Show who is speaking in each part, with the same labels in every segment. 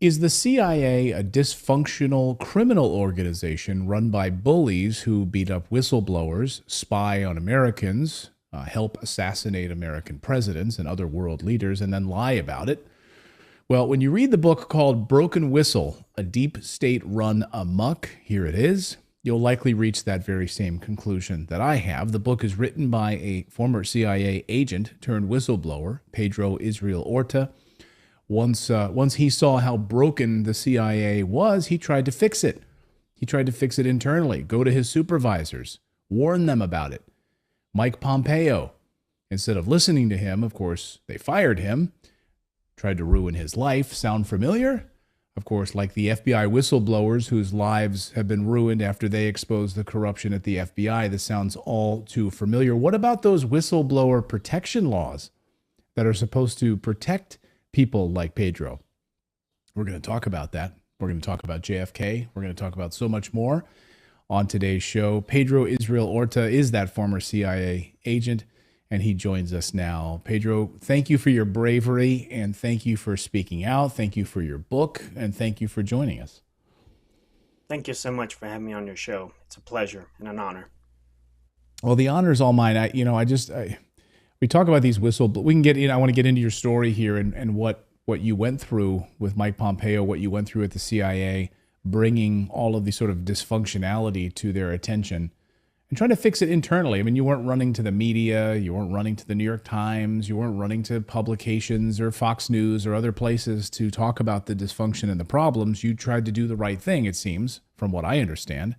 Speaker 1: Is the CIA a dysfunctional criminal organization run by bullies who beat up whistleblowers, spy on Americans, help assassinate American presidents and other world leaders, and then lie about it? Well, when you read the book called Broken Whistle, A Deep State Run Amok, here it is, you'll likely reach that very same conclusion that I have. The book is written by a former CIA agent turned whistleblower, Pedro Israel Orta. Once he saw how broken the CIA was, he tried to fix it. He tried to fix it internally, go to his supervisors, warn them about it. Mike Pompeo, instead of listening to him, of course, they fired him, tried to ruin his life. Sound familiar? Of course, like the FBI whistleblowers whose lives have been ruined after they exposed the corruption at the FBI, this sounds all too familiar. What about those whistleblower protection laws that are supposed to protect people like Pedro? We're going to talk about that. We're going to talk about JFK. We're going to talk about so much more on today's show. Pedro Israel Orta is that former CIA agent, and he joins us now. Pedro, thank you for your bravery, and thank you for speaking out. Thank you for your book, and thank you for joining us.
Speaker 2: Thank you so much for having me on your show. It's a pleasure and an honor.
Speaker 1: Well, the honor is all mine. We talk about these we can get in. I want to get into your story here and what you went through with Mike Pompeo, what you went through at the CIA, bringing all of the sort of dysfunctionality to their attention and trying to fix it internally. I mean, you weren't running to the media, you weren't running to the New York Times, you weren't running to publications or Fox News or other places to talk about the dysfunction and the problems. You tried to do the right thing, it seems, from what I understand,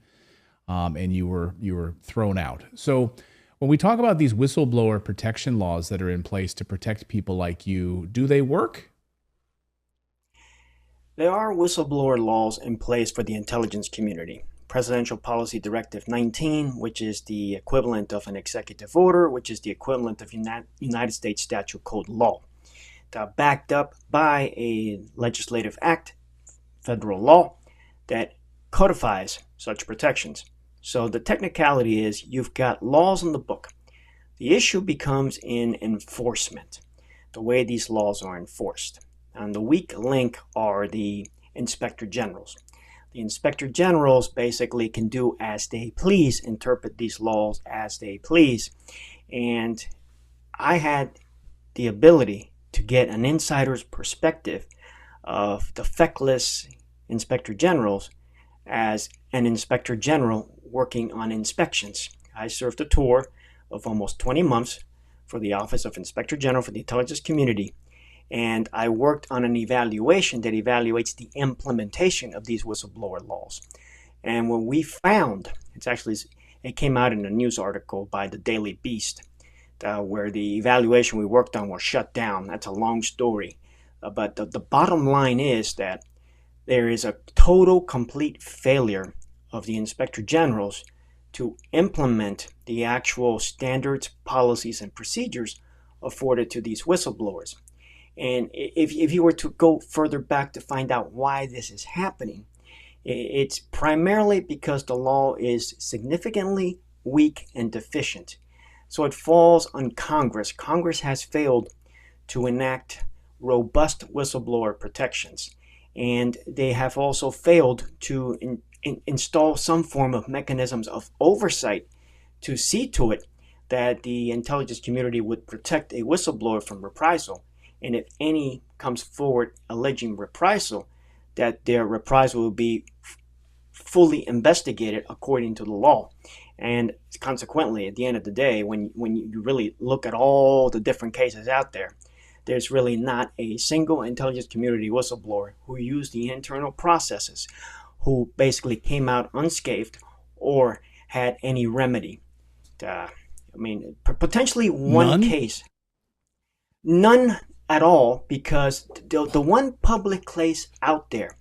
Speaker 1: and you were thrown out. So when we talk about these whistleblower protection laws that are in place to protect people like you, do they work?
Speaker 2: There are whistleblower laws in place for the intelligence community. Presidential Policy Directive 19, which is the equivalent of an executive order, which is the equivalent of United States Statute Code law. They're backed up by a legislative act, federal law, that codifies such protections. So the technicality is you've got laws in the book. The issue becomes in enforcement, the way these laws are enforced. And the weak link are the inspector generals. The inspector generals basically can do as they please, interpret these laws as they please. And I had the ability to get an insider's perspective of the feckless inspector generals as an inspector general working on inspections. I served a tour of almost 20 months for the Office of Inspector General for the Intelligence Community, and I worked on an evaluation that evaluates the implementation of these whistleblower laws. And what we found, it came out in a news article by the Daily Beast, where the evaluation we worked on was shut down. That's a long story. But the bottom line is that there is a total, complete failure of the inspector generals to implement the actual standards, policies, and procedures afforded to these whistleblowers. And if you were to go further back to find out why this is happening, it's primarily because the law is significantly weak and deficient. So it falls on Congress. Congress has failed to enact robust whistleblower protections. And they have also failed to install some form of mechanisms of oversight to see to it that the intelligence community would protect a whistleblower from reprisal. And if any comes forward alleging reprisal, that their reprisal will be fully investigated according to the law. And consequently, at the end of the day, when you really look at all the different cases out there, there's really not a single intelligence community whistleblower who used the internal processes, who basically came out unscathed or had any remedy. Potentially one case. None at all, because the one public case out there,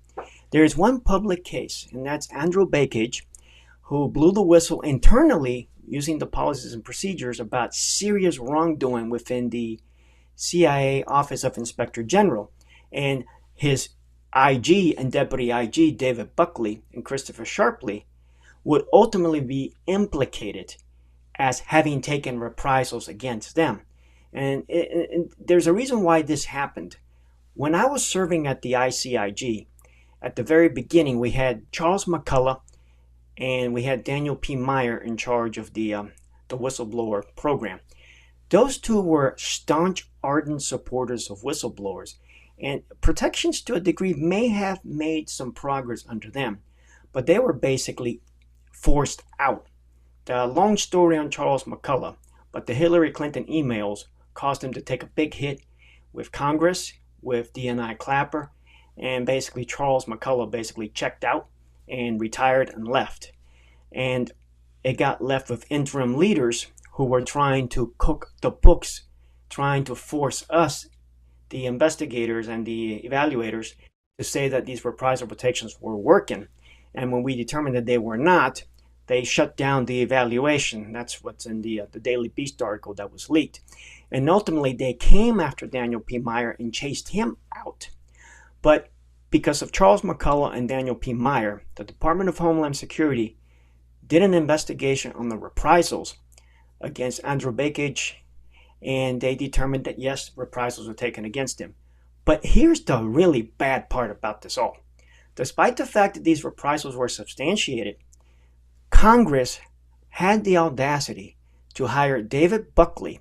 Speaker 2: there is one public case, and that's Andrew Bakage, who blew the whistle internally using the policies and procedures about serious wrongdoing within the CIA Office of Inspector General. And his IG and Deputy IG, David Buckley and Christopher Sharpley, would ultimately be implicated as having taken reprisals against them. And there's a reason why this happened. When I was serving at the ICIG, at the very beginning, we had Charles McCullough and we had Daniel P. Meyer in charge of the whistleblower program. Those two were staunch, ardent supporters of whistleblowers, and protections to a degree may have made some progress under them, but they were basically forced out. The long story on Charles McCullough, but the Hillary Clinton emails caused him to take a big hit with Congress, with DNI Clapper, and basically Charles McCullough basically checked out and retired and left. And it got left with interim leaders who were trying to cook the books, trying to force us, the investigators and the evaluators, to say that these reprisal protections were working. And when we determined that they were not, they shut down the evaluation. That's what's in the Daily Beast article that was leaked. And ultimately, they came after Daniel P. Meyer and chased him out. But because of Charles McCullough and Daniel P. Meyer, the Department of Homeland Security did an investigation on the reprisals against Andrew Bakich, and they determined that, yes, reprisals were taken against him. But here's the really bad part about this all. Despite the fact that these reprisals were substantiated, Congress had the audacity to hire David Buckley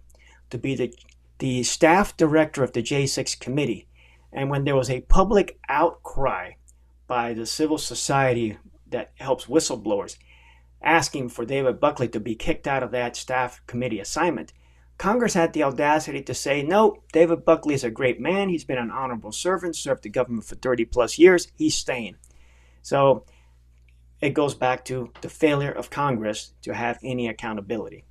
Speaker 2: to be the staff director of the J6 committee. And when there was a public outcry by the civil society that helps whistleblowers, asking for David Buckley to be kicked out of that staff committee assignment, Congress had the audacity to say, no, David Buckley is a great man. He's been an honorable servant, served the government for 30 plus years. He's staying. So it goes back to the failure of Congress to have any accountability.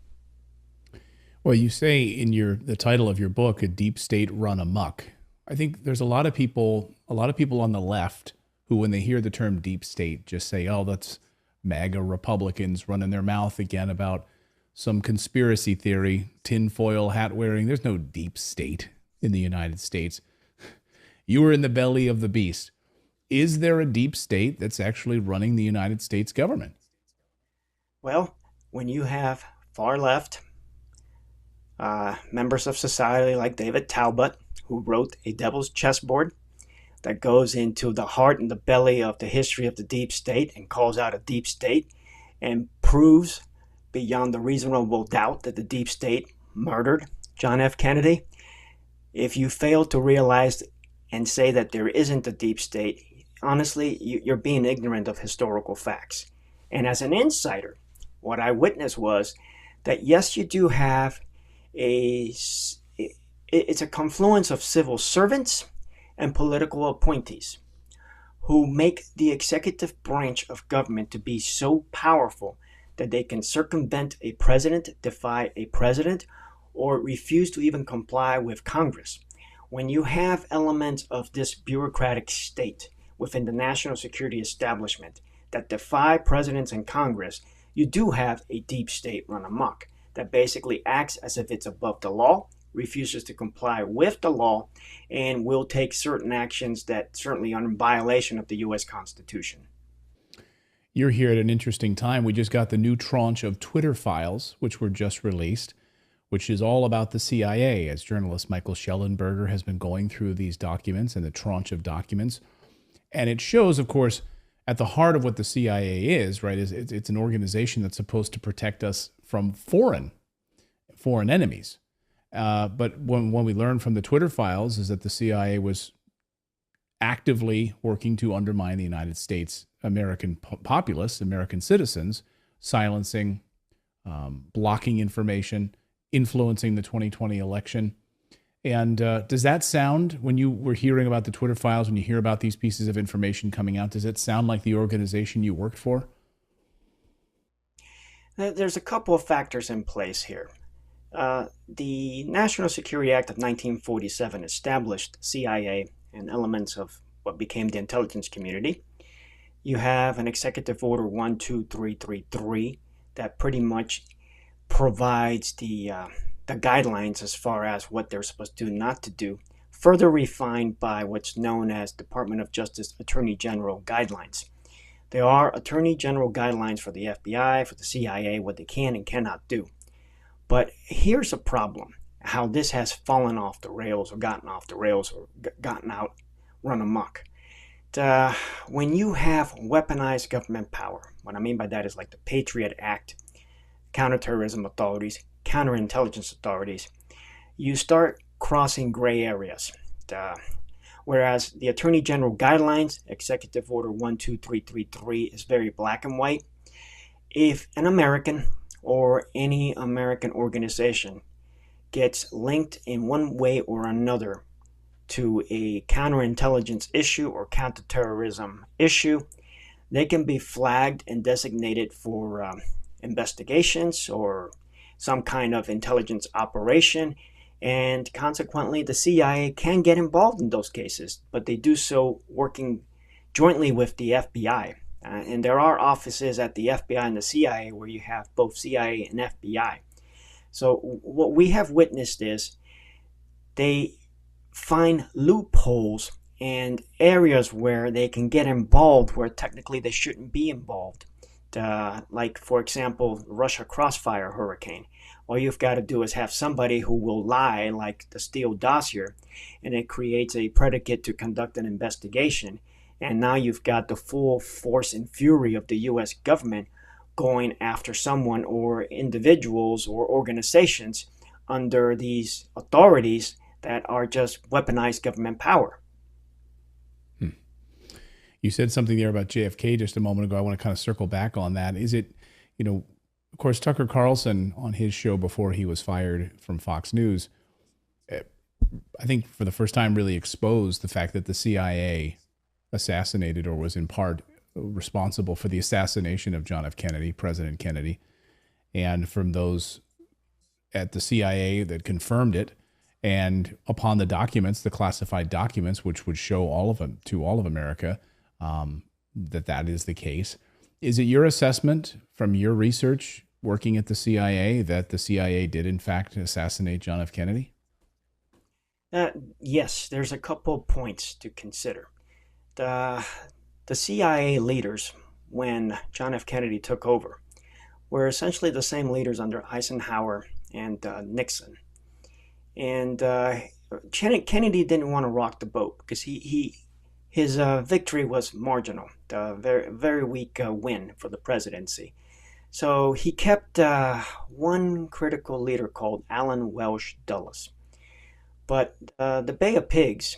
Speaker 1: Well, you say in the title of your book, "A Deep State Run Amok." I think there's a lot of people on the left who, when they hear the term deep state, just say, oh, that's MAGA Republicans running their mouth again about some conspiracy theory, tinfoil hat wearing. There's no deep state in the United States. You were in the belly of the beast. Is there a deep state that's actually running the United States government?
Speaker 2: Well, when you have far left members of society like David Talbot, who wrote A Devil's Chessboard that goes into the heart and the belly of the history of the deep state and calls out a deep state and proves beyond the reasonable doubt that the deep state murdered John F. Kennedy. If you fail to realize and say that there isn't a deep state, honestly, you're being ignorant of historical facts. And as an insider, what I witnessed was that, yes, you do have it's a confluence of civil servants and political appointees who make the executive branch of government to be so powerful that they can circumvent a president, defy a president, or refuse to even comply with Congress. When you have elements of this bureaucratic state within the national security establishment that defy presidents and Congress, you do have a deep state run amok that basically acts as if it's above the law, refuses to comply with the law, and will take certain actions that certainly are in violation of the U.S. Constitution.
Speaker 1: You're here at an interesting time. We just got the new tranche of Twitter files, which were just released, which is all about the CIA, as journalist Michael Schellenberger has been going through these documents and the tranche of documents. And it shows, of course, at the heart of what the CIA is, right, is it's an organization that's supposed to protect us from foreign enemies. But when we learned from the Twitter files is that the CIA was actively working to undermine the United States, American populace, American citizens, silencing, blocking information, influencing the 2020 election. And does that sound, when you were hearing about the Twitter files, when you hear about these pieces of information coming out, does it sound like the organization you worked for?
Speaker 2: There's a couple of factors in place here. The National Security Act of 1947 established CIA and elements of what became the intelligence community. You have an Executive Order 12333 that pretty much provides the guidelines as far as what they're supposed to do, not to do, further refined by what's known as Department of Justice Attorney General guidelines. There are Attorney General guidelines for the FBI, for the CIA, what they can and cannot do. But here's a problem. how this has fallen off the rails or gotten off the rails or gotten out, run amok. When you have weaponized government power, what I mean by that is like the Patriot Act, counterterrorism authorities, counterintelligence authorities, you start crossing gray areas. Uh, Whereas the Attorney General guidelines, Executive Order 12333, is very black and white. If an American or any American organization gets linked in one way or another to a counterintelligence issue or counterterrorism issue, they can be flagged and designated for investigations or some kind of intelligence operation. And consequently, the CIA can get involved in those cases, but they do so working jointly with the FBI. And there are offices at the FBI and the CIA where you have both CIA and FBI. So what we have witnessed is they find loopholes and areas where they can get involved where technically they shouldn't be involved. Like, for example, Russia Crossfire hurricane. All you've got to do is have somebody who will lie, like the Steele dossier, and it creates a predicate to conduct an investigation. And now you've got the full force and fury of the U.S. government going after someone or individuals or organizations under these authorities that are just weaponized government power.
Speaker 1: You said something there about JFK just a moment ago. I want to kind of circle back on that. Is it, of course, Tucker Carlson on his show before he was fired from Fox News, I think for the first time really exposed the fact that the CIA assassinated or was in part responsible for the assassination of John F. Kennedy, President Kennedy, and from those at the CIA that confirmed it, and upon the documents, the classified documents, which would show all of them to all of America, that is the case. Is it your assessment from your research working at the CIA that the CIA did in fact assassinate John F. Kennedy?
Speaker 2: Yes, there's a couple points to consider. The CIA leaders, when John F. Kennedy took over, were essentially the same leaders under Eisenhower and Nixon. And Kennedy didn't want to rock the boat because his victory was marginal, a very, very weak win for the presidency. So he kept one critical leader called Alan Welsh Dulles. But the Bay of Pigs,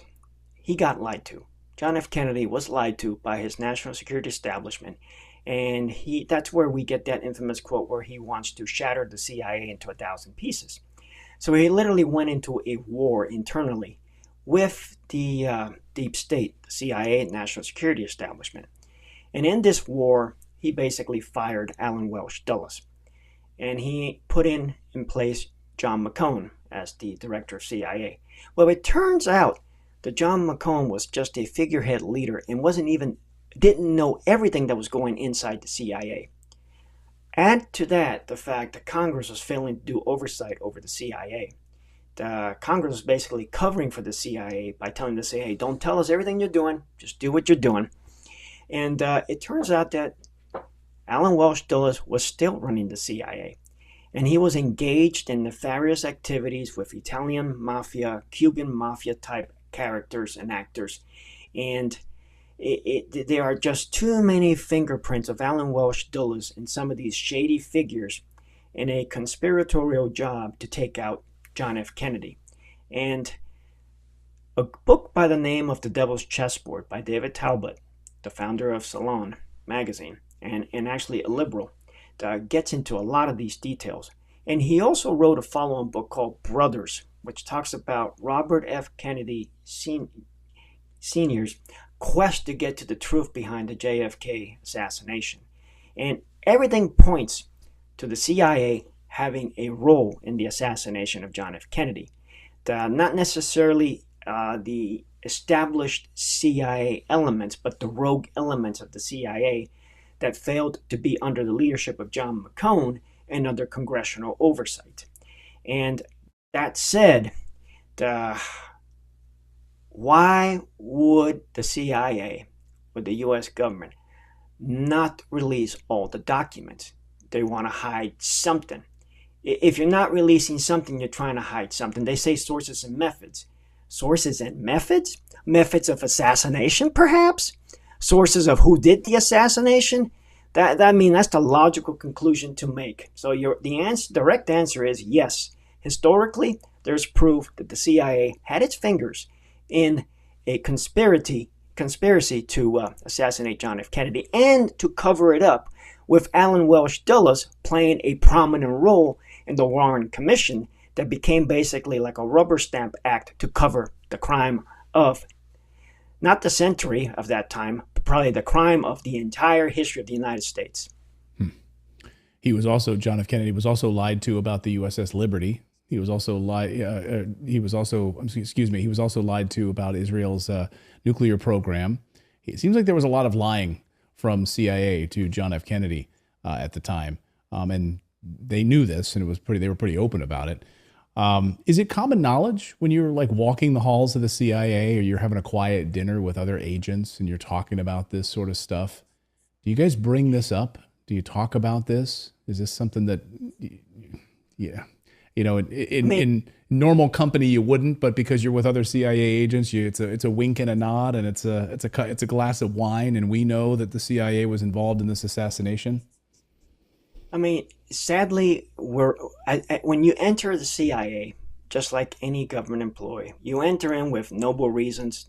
Speaker 2: he got lied to. John F. Kennedy was lied to by his national security establishment, and that's where we get that infamous quote where he wants to shatter the CIA into 1,000 pieces. So he literally went into a war internally with the deep state, the CIA, national security establishment. And in this war, he basically fired Alan Welsh Dulles. And he put in place John McCone as the director of CIA. Well, it turns out that John McCone was just a figurehead leader and didn't know everything that was going inside the CIA. Add to that the fact that Congress was failing to do oversight over the CIA. Congress was basically covering for the CIA by telling the CIA, hey, don't tell us everything you're doing, just do what you're doing. And it turns out that Alan Welsh Dulles was still running the CIA. And he was engaged in nefarious activities with Italian mafia, Cuban mafia type characters and actors. And there are just too many fingerprints of Alan Welsh Dulles and some of these shady figures in a conspiratorial job to take out John F. Kennedy. And a book by the name of The Devil's Chessboard by David Talbot, the founder of Salon magazine, and actually a liberal, gets into a lot of these details. And he also wrote a follow-on book called Brothers, which talks about Robert F. Kennedy Sr.'s quest to get to the truth behind the JFK assassination. And everything points to the CIA having a role in the assassination of John F. Kennedy. Not necessarily the established CIA elements, but the rogue elements of the CIA that failed to be under the leadership of John McCone and under congressional oversight. And that said, why would the CIA or the U.S. government not release all the documents? They want to hide something. If you're not releasing something, you're trying to hide something. They say sources and methods. Sources and methods? Methods of assassination, perhaps? Sources of who did the assassination? That's the logical conclusion to make. So direct answer is yes. Historically, there's proof that the CIA had its fingers in a conspiracy to assassinate John F. Kennedy and to cover it up, with Alan Welsh Dulles playing a prominent role in the Warren Commission that became basically like a rubber stamp act to cover the crime of not the century of that time, but probably the crime of the entire history of the United States.
Speaker 1: John F. Kennedy was also lied to about the USS Liberty. He was also lied to about Israel's nuclear program. It seems like there was a lot of lying from CIA to John F. Kennedy at the time, and they knew this, and they were pretty open about it. Is it common knowledge when you're like walking the halls of the CIA, or you're having a quiet dinner with other agents and you're talking about this sort of stuff? Do you guys bring this up? Do you talk about this? Is this something that, yeah, in normal company you wouldn't, but because you're with other CIA agents, it's a wink and a nod, and it's a glass of wine, and we know that the CIA was involved in this assassination?
Speaker 2: Sadly, when you enter the CIA, just like any government employee, you enter in with noble reasons,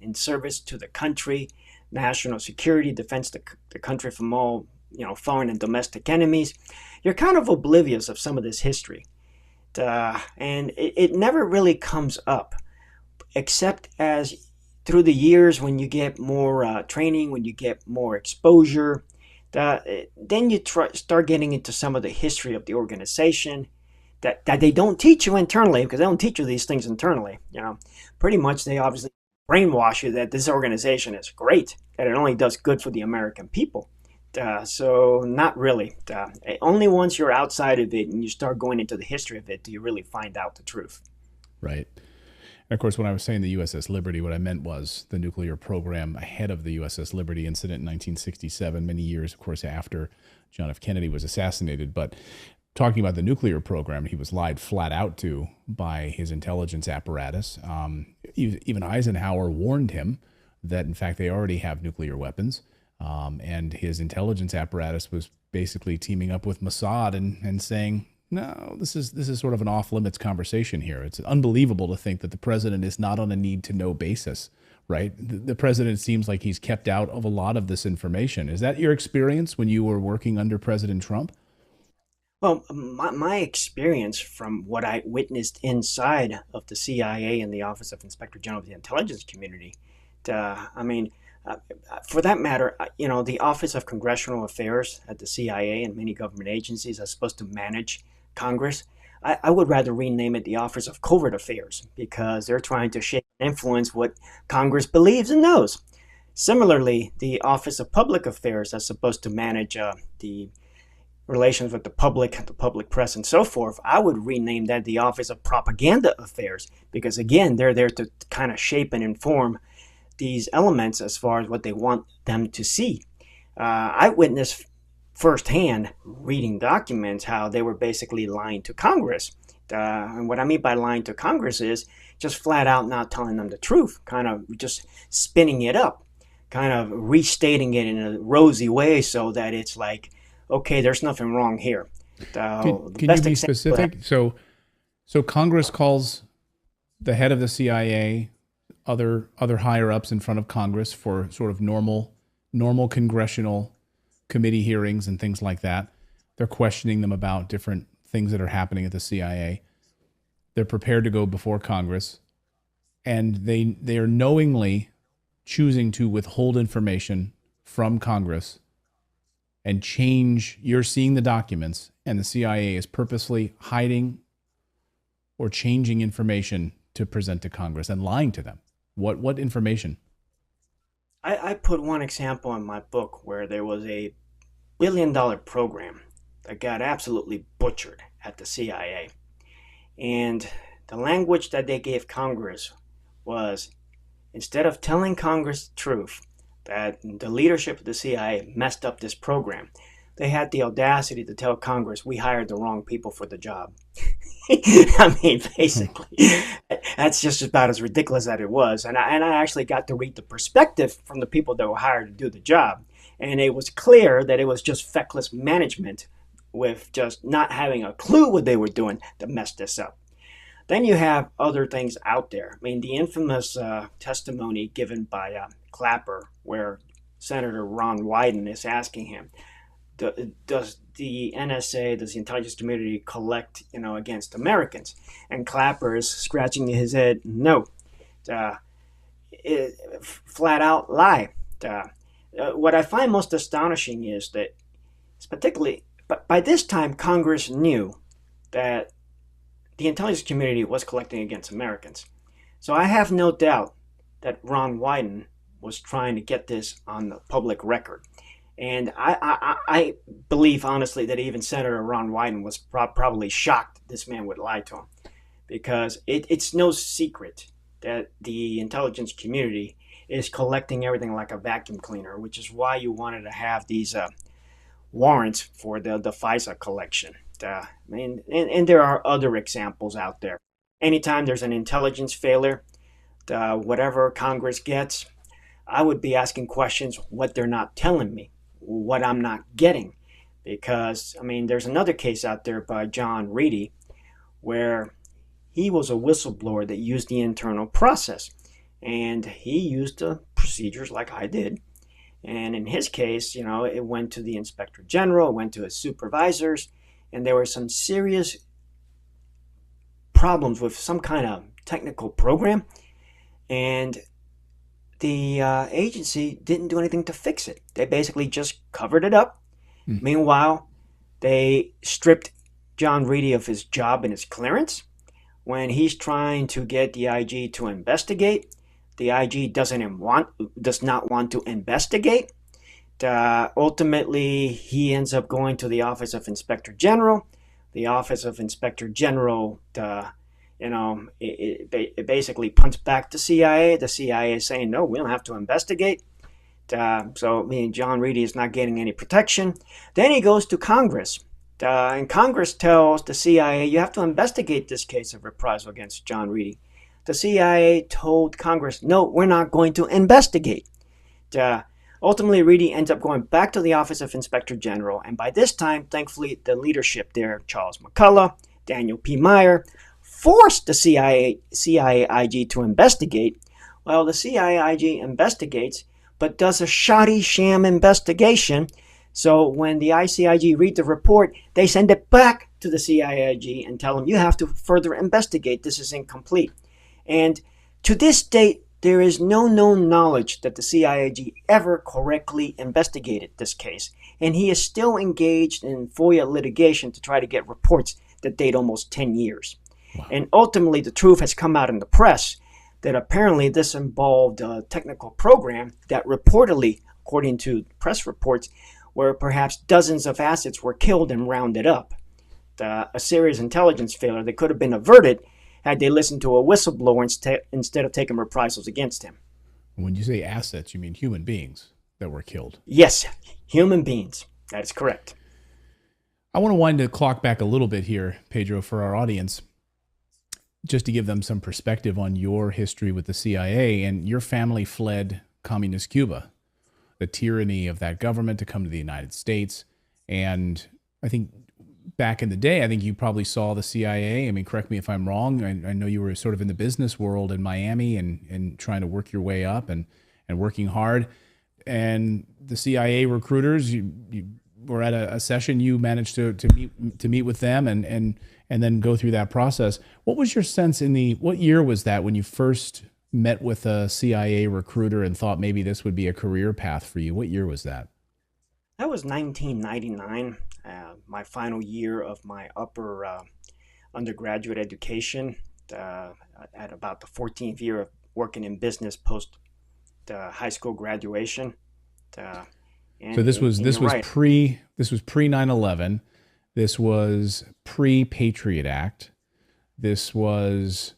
Speaker 2: in service to the country, national security, defense the country from all, foreign and domestic enemies. You're kind of oblivious of some of this history. And it never really comes up, except as through the years when you get more training, when you get more exposure. Then you start getting into some of the history of the organization that they don't teach you internally, because they don't teach you these things internally. Pretty much they obviously brainwash you that this organization is great, that it only does good for the American people. So not really. Only once you're outside of it and you start going into the history of it do you really find out the truth.
Speaker 1: Right. And of course, when I was saying the USS Liberty, what I meant was the nuclear program ahead of the USS Liberty incident in 1967, many years, of course, after John F. Kennedy was assassinated. But talking about the nuclear program, he was lied flat out to by his intelligence apparatus. Even Eisenhower warned him that, in fact, they already have nuclear weapons. And his intelligence apparatus was basically teaming up with Mossad and saying, no, this is sort of an off-limits conversation here. It's unbelievable to think that the president is not on a need-to-know basis, right? The president seems like he's kept out of a lot of this information. Is that your experience when you were working under President Trump?
Speaker 2: Well, my experience from what I witnessed inside of the CIA and the Office of Inspector General of the Intelligence Community, for that matter, the Office of Congressional Affairs at the CIA and many government agencies are supposed to manage Congress. I would rather rename it the Office of Covert Affairs, because they're trying to shape and influence what Congress believes and knows. Similarly, the Office of Public Affairs is supposed to manage the relations with the public press, and so forth. I would rename that the Office of Propaganda Affairs, because again, they're there to kind of shape and inform these elements as far as what they want them to see. I witnessed firsthand, reading documents, how they were basically lying to Congress. And what I mean by lying to Congress is just flat out not telling them the truth, kind of just spinning it up, kind of restating it in a rosy way so that it's like, okay, there's nothing wrong here.
Speaker 1: Can you be specific? So Congress calls the head of the CIA, other higher ups in front of Congress for sort of normal congressional committee hearings and things like that. They're questioning them about different things that are happening at the CIA. They're prepared to go before Congress, and they are knowingly choosing to withhold information from Congress and change. You're seeing the documents, and the CIA is purposely hiding or changing information to present to Congress and lying to them. What information?
Speaker 2: I put one example in my book where there was a billion-dollar program that got absolutely butchered at the CIA. And the language that they gave Congress was, instead of telling Congress the truth, that the leadership of the CIA messed up this program, they had the audacity to tell Congress, we hired the wrong people for the job. I mean, basically, that's just about as ridiculous as it was. And I actually got to read the perspective from the people that were hired to do the job. And it was clear that it was just feckless management with just not having a clue what they were doing that messed this up. Then you have other things out there. I mean, the infamous testimony given by Clapper, where Senator Ron Wyden is asking him, does the NSA, does the intelligence community collect, against Americans? And Clapper is scratching his head, no. Flat out lie. What I find most astonishing is that, particularly, but by this time, Congress knew that the intelligence community was collecting against Americans. So I have no doubt that Ron Wyden was trying to get this on the public record. And I believe, honestly, that even Senator Ron Wyden was probably shocked this man would lie to him. Because it's no secret that the intelligence community is collecting everything like a vacuum cleaner, which is why you wanted to have these warrants for the FISA collection. And there are other examples out there. Anytime there's an intelligence failure, whatever Congress gets, I would be asking questions what they're not telling me, what I'm not getting. Because, there's another case out there by John Reedy where he was a whistleblower that used the internal process. And he used the procedures like I did. And in his case, it went to the Inspector General, it went to his supervisors, and there were some serious problems with some kind of technical program. And the agency didn't do anything to fix it. They basically just covered it up. Meanwhile, they stripped John Reedy of his job and his clearance. When he's trying to get the IG to investigate, the IG does not want to investigate. Ultimately, he ends up going to the Office of Inspector General. The Office of Inspector General, it basically punts back to CIA. The CIA is saying, no, we don't have to investigate. So John Reedy is not getting any protection. Then he goes to Congress. And Congress tells the CIA, you have to investigate this case of reprisal against John Reedy. The CIA told Congress, no, we're not going to investigate. Ultimately, Reedy ends up going back to the Office of Inspector General. And by this time, thankfully, the leadership there, Charles McCullough, Daniel P. Meyer, forced the CIA IG to investigate. Well, the CIA IG investigates, but does a shoddy sham investigation. So when the ICIG read the report, they send it back to the CIIG and tell them, you have to further investigate. This is incomplete. And to this date, there is no known knowledge that the CIIG ever correctly investigated this case. And he is still engaged in FOIA litigation to try to get reports that date almost 10 years. Wow. And ultimately, the truth has come out in the press that apparently this involved a technical program that reportedly, according to press reports, where perhaps dozens of assets were killed and rounded up. A serious intelligence failure that could have been averted had they listened to a whistleblower instead of taking reprisals against him.
Speaker 1: When you say assets, you mean human beings that were killed?
Speaker 2: Yes, human beings. That is correct.
Speaker 1: I want to wind the clock back a little bit here, Pedro, for our audience, just to give them some perspective on your history with the CIA. And your family fled communist Cuba, the tyranny of that government, to come to the United States. And I think back in the day, I think you probably saw the CIA. I mean, correct me if I'm wrong. I know you were sort of in the business world in Miami and trying to work your way up and working hard. And the CIA recruiters, you were at a session, you managed to meet with them and then go through that process. What was your sense what year was that when you first met with a CIA recruiter and thought maybe this would be a career path for you? What year was that?
Speaker 2: That was 1999, my final year of my upper undergraduate education, at about the 14th year of working in business post high school graduation.
Speaker 1: So this was pre 9/11. This was pre Patriot Act. This was,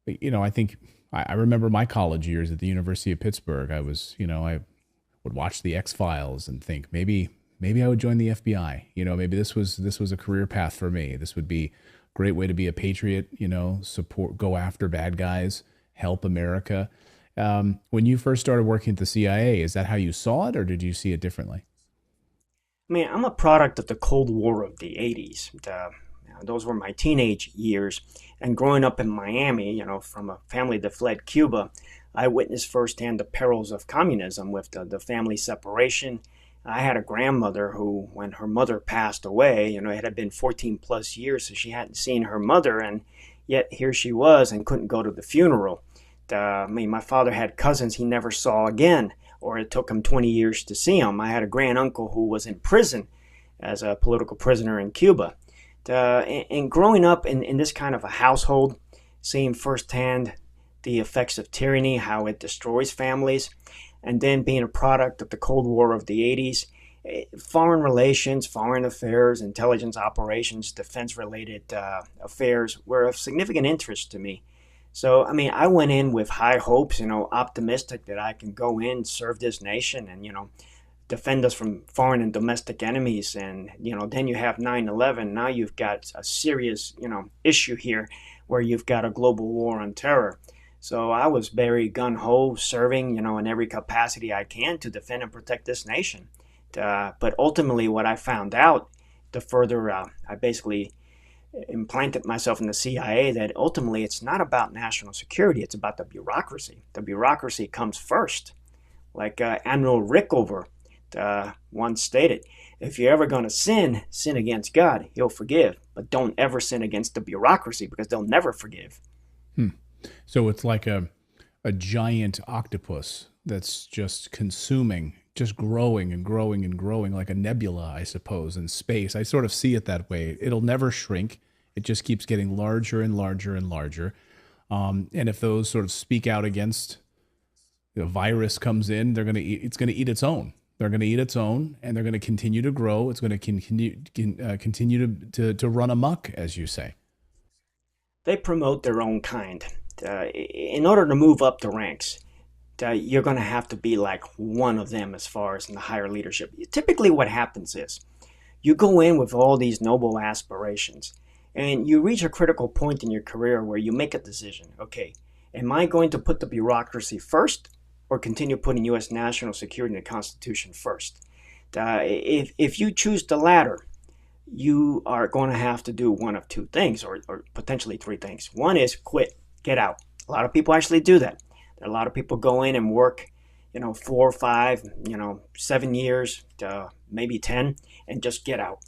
Speaker 1: I think I remember my college years at the University of Pittsburgh. I would watch the X-Files and think maybe maybe I would join the FBI. Maybe this was a career path for me. This would be a great way to be a patriot. Support, go after bad guys, help America. When you first started working at the CIA, is that how you saw it, or did you see it differently?
Speaker 2: I mean, I'm a product of the Cold War of the 80s. Those were my teenage years. And growing up in Miami, from a family that fled Cuba, I witnessed firsthand the perils of communism with the family separation. I had a grandmother who, when her mother passed away, it had been 14 plus years, so she hadn't seen her mother, and yet here she was and couldn't go to the funeral. My father had cousins he never saw again, or it took him 20 years to see them. I had a grand uncle who was in prison as a political prisoner in Cuba. And growing up in this kind of a household, seeing firsthand the effects of tyranny, how it destroys families, and then being a product of the Cold War of the 80s, foreign relations, foreign affairs, intelligence operations, defense-related affairs were of significant interest to me. So, I mean, I went in with high hopes, optimistic that I can go in, serve this nation, and, defend us from foreign and domestic enemies. And, then you have 9/11. Now you've got a serious, issue here where you've got a global war on terror. So I was very gung-ho, serving, in every capacity I can to defend and protect this nation. But ultimately, what I found out, the further I basically implanted myself in the CIA, that ultimately it's not about national security, it's about the bureaucracy. The bureaucracy comes first. Like Admiral Rickover once stated, if you're ever going to sin against God, he'll forgive. But don't ever sin against the bureaucracy, because they'll never forgive.
Speaker 1: So it's like a giant octopus that's just consuming, just growing and growing and growing, like a nebula, I suppose, in space. I sort of see it that way. It'll never shrink. It just keeps getting larger and larger and larger. And if those sort of speak out against the virus comes in, it's going to eat its own. They're going to eat its own, and they're going to continue to grow. It's going to continue to run amok, as you say.
Speaker 2: They promote their own kind. In order to move up the ranks, you're going to have to be like one of them as far as in the higher leadership. Typically what happens is you go in with all these noble aspirations, and you reach a critical point in your career where you make a decision. Okay, am I going to put the bureaucracy first, or continue putting U.S. national security and the Constitution first? If you choose the latter, you are going to have to do one of two things, or potentially three things. One is quit, get out. A lot of people actually do that. A lot of people go in and work, 4 or 5, 7 years, maybe 10, and just get out.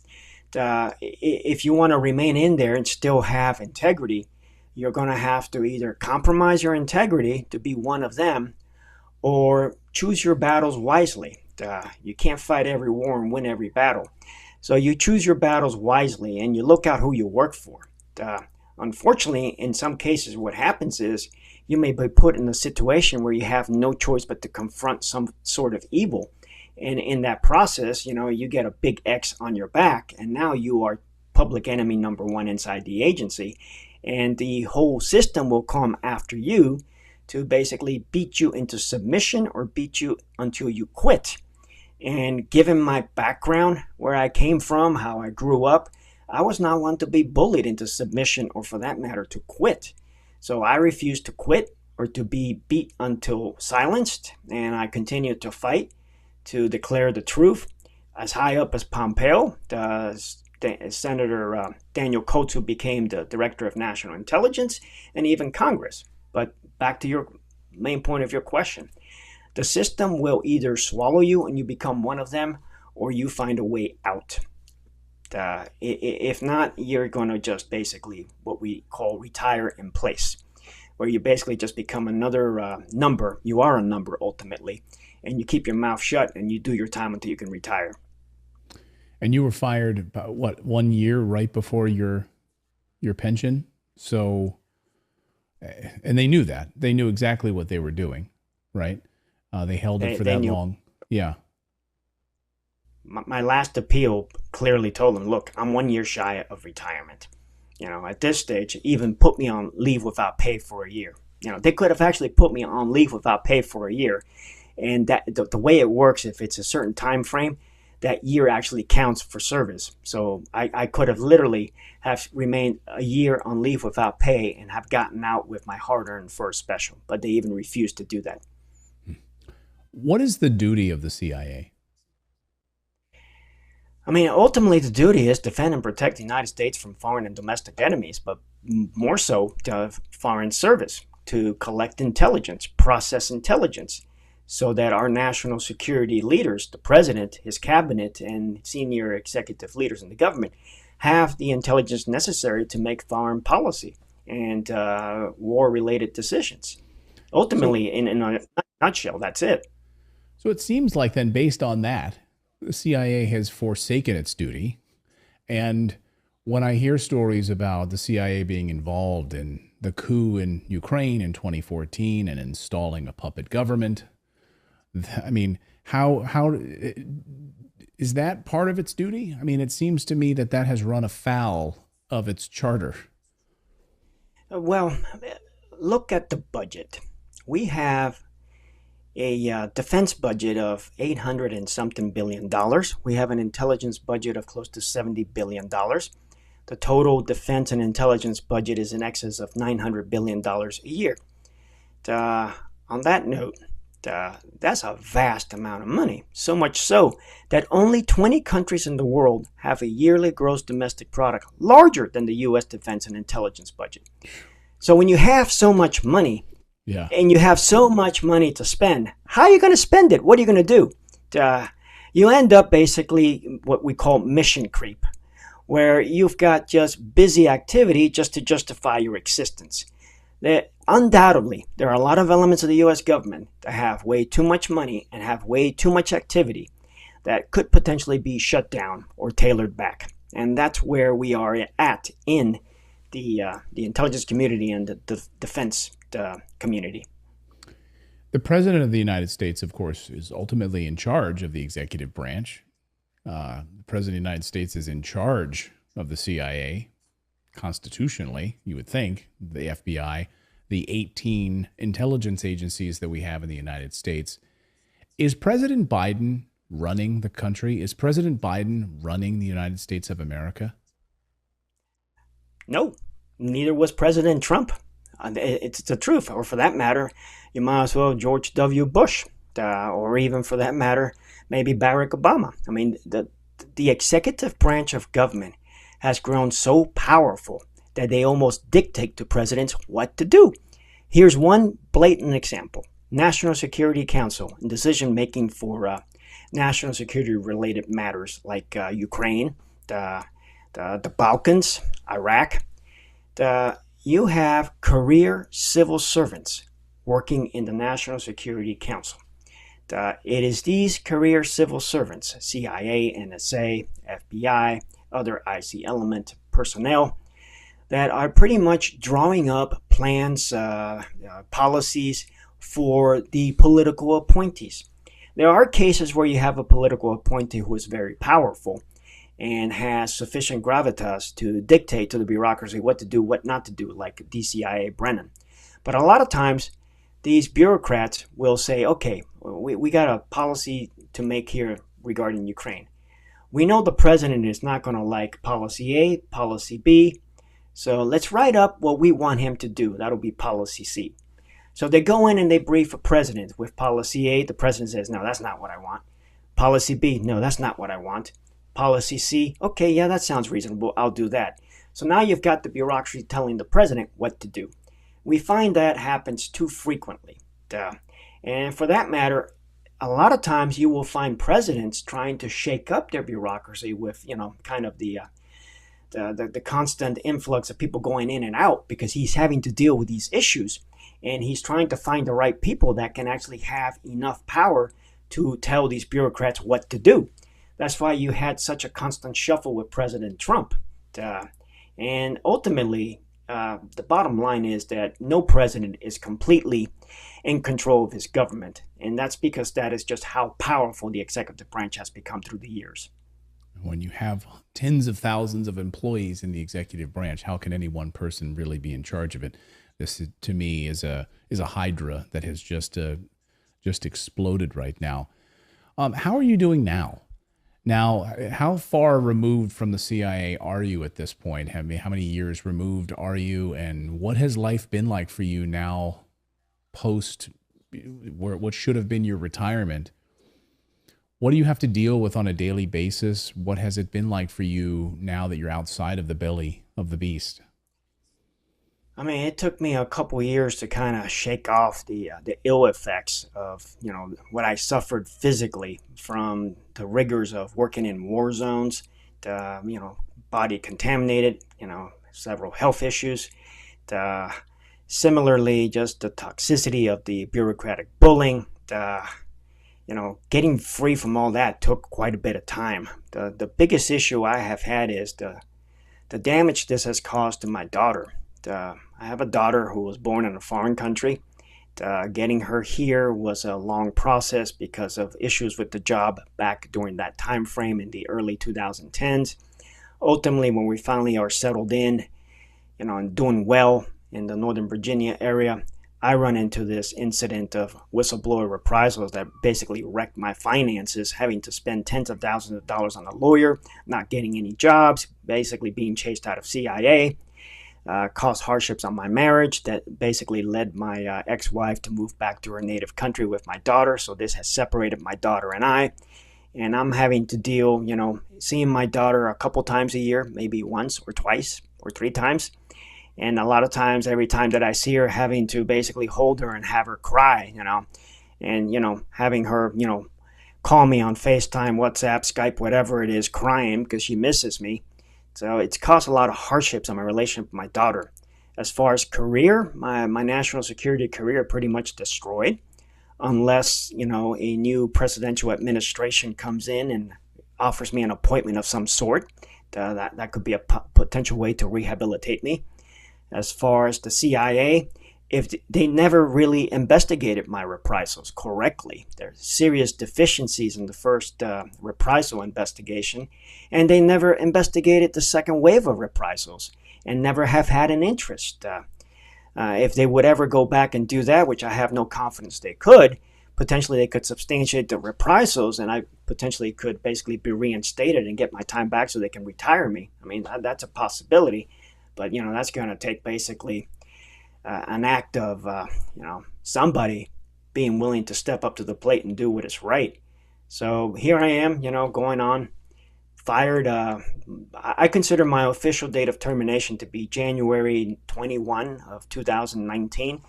Speaker 2: If you want to remain in there and still have integrity, you're going to have to either compromise your integrity to be one of them, or choose your battles wisely. You can't fight every war and win every battle. So you choose your battles wisely, and you look out who you work for. Unfortunately, in some cases, what happens is you may be put in a situation where you have no choice but to confront some sort of evil. And in that process, you get a big X on your back, and now you are public enemy number one inside the agency. And the whole system will come after you to basically beat you into submission or beat you until you quit. And given my background, where I came from, how I grew up, I was not one to be bullied into submission, or for that matter, to quit. So I refused to quit or to be beat until silenced, and I continued to fight to declare the truth. As high up as Pompeo, Senator Daniel Coates, who became the Director of National Intelligence, and even Congress. But back to your main point of your question. The system will either swallow you and you become one of them, or you find a way out. If not, you're going to just basically what we call retire in place, where you basically just become another number. You are a number ultimately, and you keep your mouth shut and you do your time until you can retire.
Speaker 1: And you were fired about, 1 year right before your pension? So, and they knew that. They knew exactly what they were doing, right? They held it for that long. Yeah.
Speaker 2: My last appeal clearly told them, look, I'm 1 year shy of retirement. At this stage, even put me on leave without pay for a year. They could have actually put me on leave without pay for a year. And that the way it works, if it's a certain time frame, that year actually counts for service. So I could have literally have remained a year on leave without pay and have gotten out with my hard-earned first special, but they even refused to do that.
Speaker 1: What is the duty of the CIA?
Speaker 2: I mean, ultimately, the duty is defend and protect the United States from foreign and domestic enemies, but more so to foreign service, to collect intelligence, process intelligence, so that our national security leaders, the president, his cabinet, and senior executive leaders in the government, have the intelligence necessary to make foreign policy and war-related decisions. Ultimately, in a nutshell, that's it.
Speaker 1: So it seems like then, based on that, the CIA has forsaken its duty. And when I hear stories about the CIA being involved in the coup in Ukraine in 2014 and installing a puppet government, I mean, how is that part of its duty? I mean, it seems to me that that has run afoul of its charter.
Speaker 2: Well, look at the budget. We have a defense budget of 800 and something billion dollars. We have an intelligence budget of close to $70 billion. The total defense and intelligence budget is in excess of $900 billion a year. On that note, that's a vast amount of money. So much so that only 20 countries in the world have a yearly gross domestic product larger than the U.S. defense and intelligence budget. So when you have so much money, and you have so much money to spend, how are you going to spend it? What are you going to do? You end up basically what we call mission creep, where you've got just busy activity just to justify your existence. Undoubtedly, there are a lot of elements of the U.S. government that have way too much money and have way too much activity that could potentially be shut down or tailored back. And that's where we are at in the intelligence community and the defense community.
Speaker 1: The President of the United States, of course, is ultimately in charge of the executive branch. The President of the United States is in charge of the CIA constitutionally, you would think, the FBI, the 18 intelligence agencies that we have in the United States. Is President Biden running the country? Is President Biden running the United States of America?
Speaker 2: No, neither was President Trump. It's the truth. Or for that matter, you might as well George W. Bush, or even for that matter, maybe Barack Obama. I mean, the executive branch of government has grown so powerful that they almost dictate to presidents what to do. Here's one blatant example. National Security Council, decision making for national security related matters like Ukraine, the Balkans, Iraq. You have career civil servants working in the National Security Council. It is these career civil servants, CIA, NSA, FBI, other IC element personnel, that are pretty much drawing up plans, policies for the political appointees. There are cases where you have a political appointee who is very powerful and has sufficient gravitas to dictate to the bureaucracy what to do, what not to do, like DCIA Brennan. But a lot of times, these bureaucrats will say, okay, we got a policy to make here regarding Ukraine. We know the president is not going to like policy A, policy B, so let's write up what we want him to do. That'll be policy C. So they go in and they brief a president with policy A. The president says, no, that's not what I want. Policy B, no, that's not what I want. Policy C, okay, yeah, that sounds reasonable. I'll do that. So now you've got the bureaucracy telling the president what to do. We find that happens too frequently. And for that matter, a lot of times you will find presidents trying to shake up their bureaucracy with, kind of the constant influx of people going in and out because he's having to deal with these issues. And he's trying to find the right people that can actually have enough power to tell these bureaucrats what to do. That's why you had such a constant shuffle with President Trump. And ultimately, the bottom line is that no president is completely in control of his government. And that's because that is just how powerful the executive branch has become through the years.
Speaker 1: When you have tens of thousands of employees in the executive branch, how can any one person really be in charge of it? This, to me, is a hydra that has just exploded right now. How are you doing now? Now, how far removed from the CIA are you at this point? How many years removed are you, and what has life been like for you now, post what should have been your retirement? What do you have to deal with on a daily basis? What has it been like for you now that you're outside of the belly of the beast?
Speaker 2: I mean, it took me a couple years to kind of shake off the ill effects of what I suffered physically from the rigors of working in war zones, the body contaminated, several health issues, the similarly just the toxicity of the bureaucratic bullying, the getting free from all that took quite a bit of time. The biggest issue I have had is the damage this has caused to my daughter. I have a daughter who was born in a foreign country. Getting her here was a long process because of issues with the job back during that time frame in the early 2010s. Ultimately, when we finally are settled in, and doing well in the Northern Virginia area, I run into this incident of whistleblower reprisals that basically wrecked my finances, having to spend tens of thousands of dollars on a lawyer, not getting any jobs, basically being chased out of CIA. Caused hardships on my marriage that basically led my ex-wife to move back to her native country with my daughter. So this has separated my daughter and I. And I'm having to deal, seeing my daughter a couple times a year, maybe once or twice or three times. And a lot of times, every time that I see her, having to basically hold her and have her cry, and, having her, call me on FaceTime, WhatsApp, Skype, whatever it is, crying because she misses me. So it's caused a lot of hardships on my relationship with my daughter. As far as career, my national security career pretty much destroyed unless, a new presidential administration comes in and offers me an appointment of some sort. That could be a potential way to rehabilitate me. As far as the CIA, if they never really investigated my reprisals correctly. There's serious deficiencies in the first reprisal investigation, and they never investigated the second wave of reprisals and never have had an interest. If they would ever go back and do that, which I have no confidence they could, potentially they could substantiate the reprisals, and I potentially could basically be reinstated and get my time back so they can retire me. I mean, that's a possibility, but that's going to take basically an act of somebody being willing to step up to the plate and do what is right. So here I am, going on, fired. I consider my official date of termination to be January 21 of 2019,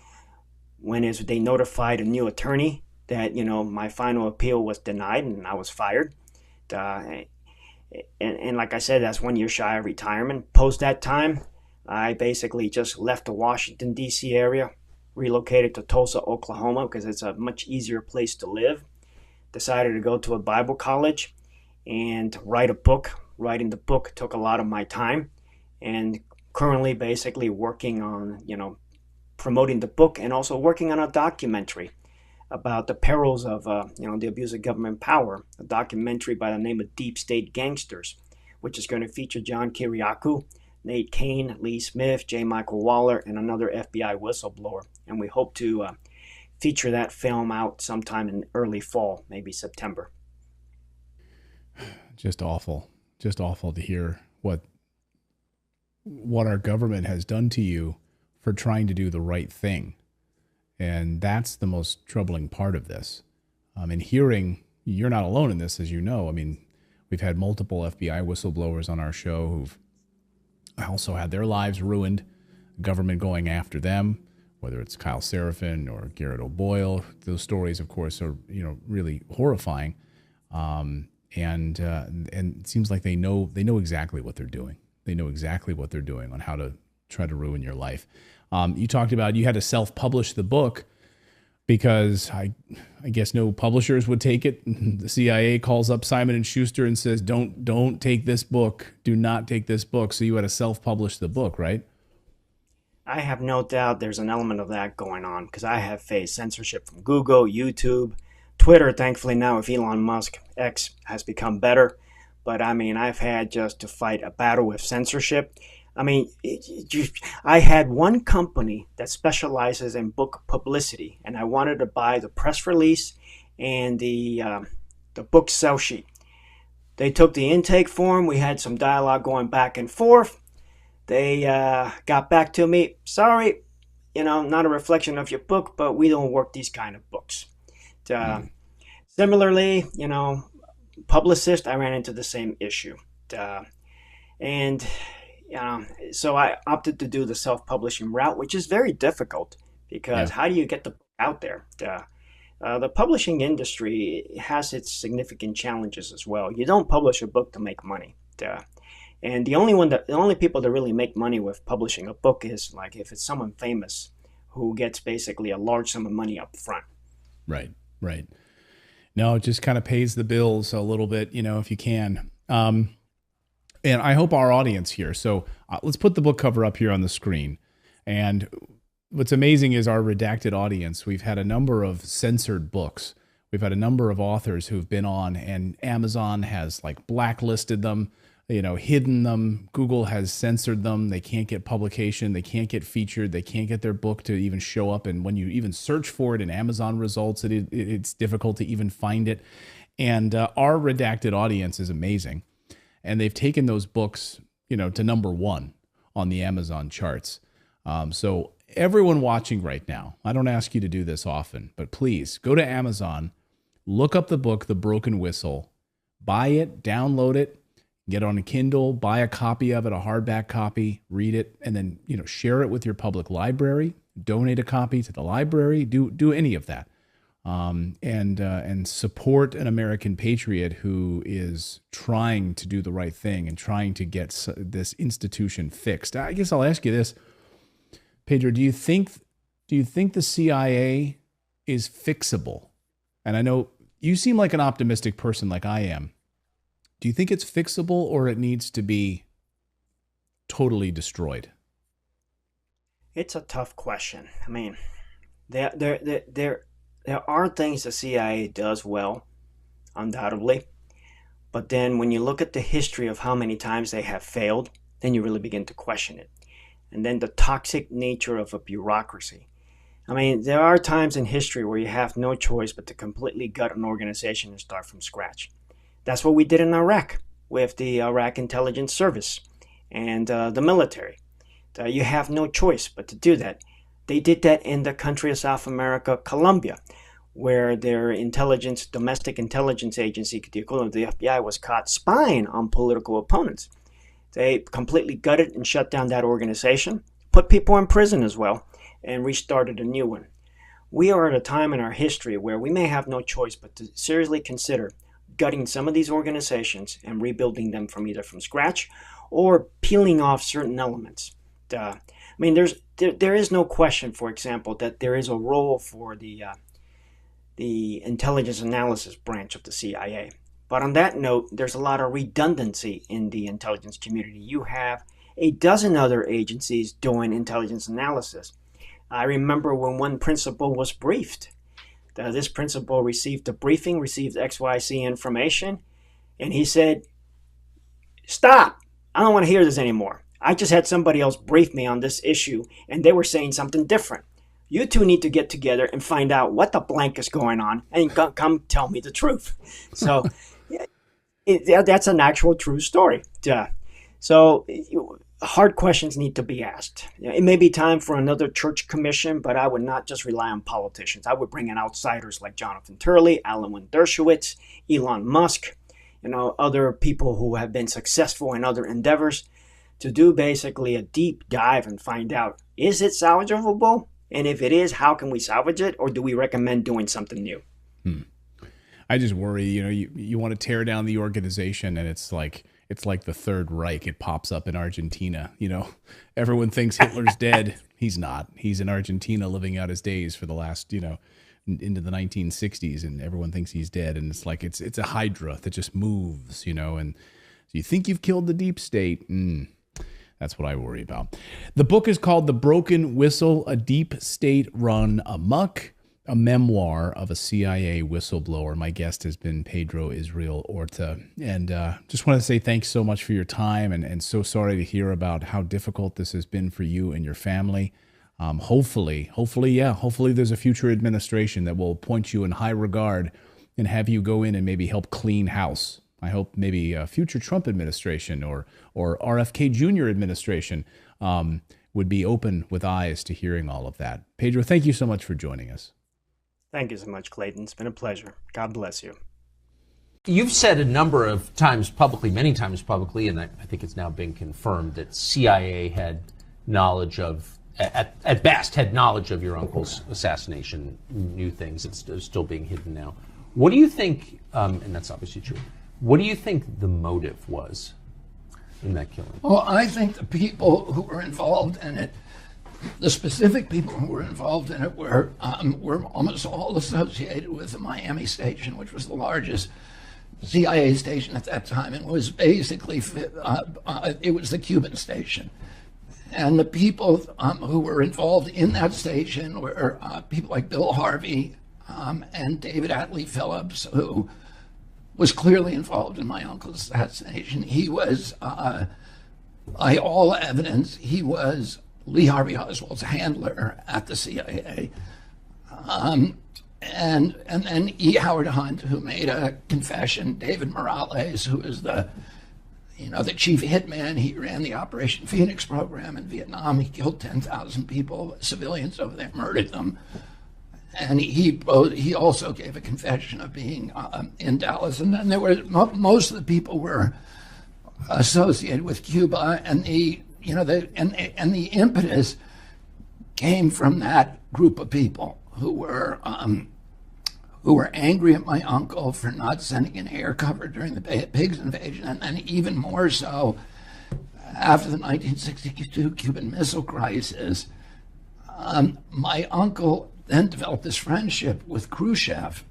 Speaker 2: when they notified a new attorney that my final appeal was denied and I was fired. And like I said, that's 1 year shy of retirement. Post that time, I basically just left the Washington, D.C. area, relocated to Tulsa, Oklahoma, because it's a much easier place to live. Decided to go to a Bible college and write a book. Writing the book took a lot of my time, and currently basically working on, promoting the book and also working on a documentary about the perils of, the abuse of government power, a documentary by the name of Deep State Gangsters, which is going to feature John Kiriakou, Nate Kane, Lee Smith, J. Michael Waller, and another FBI whistleblower. And we hope to feature that film out sometime in early fall, maybe September.
Speaker 1: Just awful to hear what our government has done to you for trying to do the right thing. And that's the most troubling part of this. And hearing, you're not alone in this, as you know. I mean, we've had multiple FBI whistleblowers on our show who've also had their lives ruined, government going after them, whether it's Kyle Seraphin or Garrett O'Boyle. Those stories, of course, are really horrifying, and it seems like they know exactly what they're doing. They know exactly what they're doing on how to try to ruin your life. You talked about you had to self-publish the book because I guess no publishers would take it. The CIA calls up Simon & Schuster and says, don't take this book. Do not take this book. So you had to self-publish the book, right?
Speaker 2: I have no doubt there's an element of that going on because I have faced censorship from Google, YouTube, Twitter. Thankfully now with Elon Musk, X has become better. But I mean, I've had just to fight a battle with censorship. I mean, I had one company that specializes in book publicity, and I wanted to buy the press release and the book sell sheet. They took the intake form. We had some dialogue going back and forth. They got back to me. Sorry, not a reflection of your book, but we don't work these kind of books. Similarly, publicist, I ran into the same issue. And so I opted to do the self-publishing route, which is very difficult because how do you get the book out there? The publishing industry has its significant challenges as well. You don't publish a book to make money. And the only people that really make money with publishing a book is like if it's someone famous who gets basically a large sum of money up front.
Speaker 1: Right. No, it just kind of pays the bills a little bit, if you can. And I hope our audience here. So let's put the book cover up here on the screen. And what's amazing is our redacted audience. We've had a number of censored books. We've had a number of authors who've been on, and Amazon has like blacklisted them, hidden them. Google has censored them. They can't get publication. They can't get featured. They can't get their book to even show up. And when you even search for it in Amazon results, it's difficult to even find it. And our redacted audience is amazing. And they've taken those books, to number one on the Amazon charts. So everyone watching right now, I don't ask you to do this often, but please go to Amazon, look up the book, The Broken Whistle, buy it, download it, get on a Kindle, buy a copy of it, a hardback copy, read it, and then, share it with your public library, donate a copy to the library, do any of that. And support an American patriot who is trying to do the right thing and trying to get this institution fixed. I guess I'll ask you this, Pedro, do you think the CIA is fixable? And I know you seem like an optimistic person like I am. Do you think it's fixable or it needs to be totally destroyed?
Speaker 2: It's a tough question. I mean, there are things the CIA does well, undoubtedly. But then when you look at the history of how many times they have failed, then you really begin to question it. And then the toxic nature of a bureaucracy. I mean, there are times in history where you have no choice but to completely gut an organization and start from scratch. That's what we did in Iraq with the Iraq Intelligence Service and the military. You have no choice but to do that. They did that in the country of South America, Colombia, where their domestic intelligence agency, the equivalent of the FBI, was caught spying on political opponents. They completely gutted and shut down that organization, put people in prison as well, and restarted a new one. We are at a time in our history where we may have no choice but to seriously consider gutting some of these organizations and rebuilding them from scratch or peeling off certain elements. I mean, there is no question, for example, that there is a role for the intelligence analysis branch of the CIA. But on that note, there's a lot of redundancy in the intelligence community. You have a dozen other agencies doing intelligence analysis. I remember when one principal was briefed. This principal received a briefing, received XYZ information, and he said, "Stop! I don't want to hear this anymore. I just had somebody else brief me on this issue, and they were saying something different. You two need to get together and find out what the blank is going on and come tell me the truth." So that's an actual true story. So hard questions need to be asked. It may be time for another church commission, but I would not just rely on politicians. I would bring in outsiders like Jonathan Turley, Alan Dershowitz, Elon Musk, other people who have been successful in other endeavors to do basically a deep dive and find out, is it salvageable? And if it is, how can we salvage it? Or do we recommend doing something new?
Speaker 1: I just worry, you want to tear down the organization and it's like the Third Reich. It pops up in Argentina. Everyone thinks Hitler's dead. He's not. He's in Argentina living out his days for the last, into the 1960s, and everyone thinks he's dead. And it's like it's a hydra that just moves, and so you think you've killed the deep state. That's what I worry about. The book is called The Broken Whistle, A Deep State Run Amok, a memoir of a CIA whistleblower. My guest has been Pedro Israel Orta. And just want to say thanks so much for your time, and so sorry to hear about how difficult this has been for you and your family. Hopefully there's a future administration that will point you in high regard and have you go in and maybe help clean house I hope maybe a future Trump administration or RFK Jr. administration would be open with eyes to hearing all of that. Pedro, thank you so much for joining us.
Speaker 2: Thank you so much, Clayton. It's been a pleasure. God bless you.
Speaker 3: You've said a number of times publicly, many times publicly, and I think it's now been confirmed that CIA had knowledge of, at best, had knowledge of your uncle's assassination, knew things. It's still being hidden now. What do you think, and that's obviously true, what do you think the motive was in that killing?
Speaker 4: Well, I think the people who were involved in it, the specific people who were involved in it were almost all associated with the Miami station, which was the largest CIA station at that time, and was basically, it was the Cuban station. And the people who were involved in that station were people like Bill Harvey and David Atlee Phillips, who was clearly involved in my uncle's assassination. He was, by all evidence, he was Lee Harvey Oswald's handler at the CIA. And then E. Howard Hunt, who made a confession, David Morales, who is the chief hitman. He ran the Operation Phoenix program in Vietnam. He killed 10,000 people, civilians over there, murdered them. And he also gave a confession of being in Dallas. And then there were most of the people were associated with Cuba, and the impetus came from that group of people who were angry at my uncle for not sending an air cover during the Pigs invasion, and then even more so after the 1962 Cuban Missile Crisis. My uncle then developed this friendship with Khrushchev,